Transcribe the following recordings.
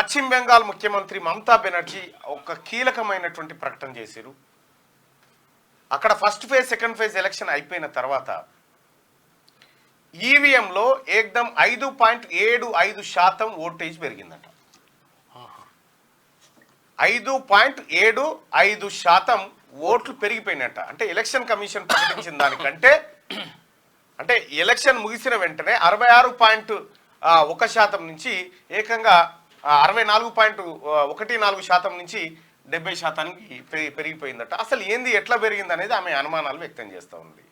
పశ్చిమ బెంగాల్ ముఖ్యమంత్రి మమతా బెనర్జీ ఒక కీలకమైనటువంటి ప్రకటన చేశారు. అక్కడ first phase second phase election అయిపోయిన తర్వాత ఈవీఎంలో ఏకదం 5.75% ఓటేజ్ పెరిగిందట. 5.75% ఓట్లు పెరిగిపోయినట్ట. అంటే ఎలక్షన్ కమిషన్ ప్రకటించిన దానికంటే అంటే ఎలక్షన్ ముగిసిన వెంటనే 66.1% నుంచి ఏకంగా 64.14% నుంచి 70%కి పెరిగిపోయిందట. అసలు ఏంది, ఎట్లా పెరిగింది అనేది ఆమె అనుమానాలు వ్యక్తం చేస్తూ ఉంది.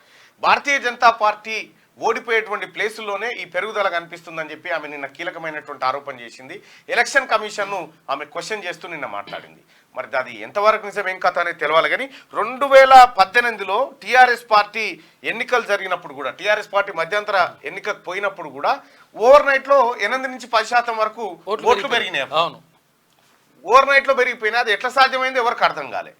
భారతీయ జనతా పార్టీ ఓడిపోయేటువంటి ప్లేసుల్లోనే ఈ పెరుగుదల కనిపిస్తుందని చెప్పి ఆమె నిన్న కీలకమైనటువంటి ఆరోపణ చేసింది. ఎలక్షన్ కమిషన్ను ఆమె క్వశ్చన్ చేస్తూ నిన్న మాట్లాడింది. మరి అది ఎంతవరకు నిజం ఏం కథ అనేది తెలవాలి. కానీ 2018లో టీఆర్ఎస్ పార్టీ ఎన్నికలు జరిగినప్పుడు కూడా, టీఆర్ఎస్ పార్టీ మధ్యంతర ఎన్నికకు పోయినప్పుడు కూడా ఓవర్ నైట్లో 8 నుంచి 10% వరకు ఓట్లు పెరిగినాయి. అవును, ఓవర్ నైట్లో పెరిగిపోయినా అది ఎట్లా సాధ్యమైంది ఎవరికి అర్థం కాలే.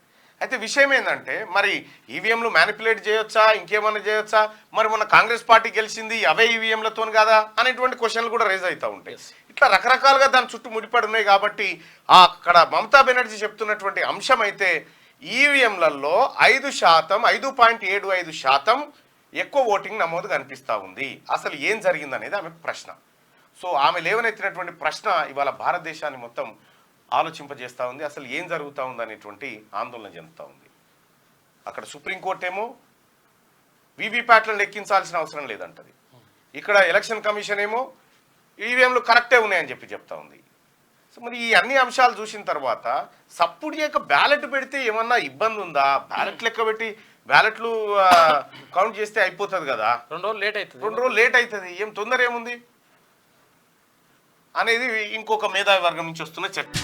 అయితే విషయం ఏంటంటే మరి ఈవీఎంలు మ్యానిపులేట్ చేయొచ్చా, ఇంకేమైనా చేయొచ్చా, మరి మొన్న కాంగ్రెస్ పార్టీ గెలిచింది అవే ఈవీఎంలతో కదా అనేటువంటి క్వశ్చన్లు కూడా రేజ్ అవుతూ ఉంటాయి. ఇట్లా రకరకాలుగా దాని చుట్టూ ముడిపడి ఉన్నాయి. కాబట్టి అక్కడ మమతా బెనర్జీ చెప్తున్నటువంటి అంశం అయితే ఈవీఎంలలో 5.75% ఎక్కువ ఓటింగ్ నమోదు కనిపిస్తూ ఉంది. అసలు ఏం జరిగిందనేది ఆమె ప్రశ్న. సో ఆమె లేవనెత్తినటువంటి ప్రశ్న ఇవాళ భారతదేశాన్ని మొత్తం ఆలోచింపజేస్తూ ఉంది. అసలు ఏం జరుగుతూ ఉంది అనేటువంటి ఆందోళన చెందుతూ ఉంది. అక్కడ సుప్రీంకోర్టు ఏమో వీవీప్యాట్లను లెక్కించాల్సిన అవసరం లేదంటది. ఇక్కడ ఎలక్షన్ కమిషన్ ఏమో ఈవీఎంలు కరెక్టే ఉన్నాయని చెప్తా ఉంది. సో మరి ఈ అన్ని అంశాలు చూసిన తర్వాత సప్పుడు యొక్క బ్యాలెట్ పెడితే ఏమన్నా ఇబ్బంది ఉందా? బ్యాలెట్ లెక్క పెట్టి బ్యాలెట్లు కౌంట్ చేస్తే అయిపోతుంది కదా. 2 రోజులు లేట్ అవుతుంది, ఏం తొందర ఏముంది అనేది ఇంకొక మేధావి వర్గం నుంచి వస్తున్న చర్చ.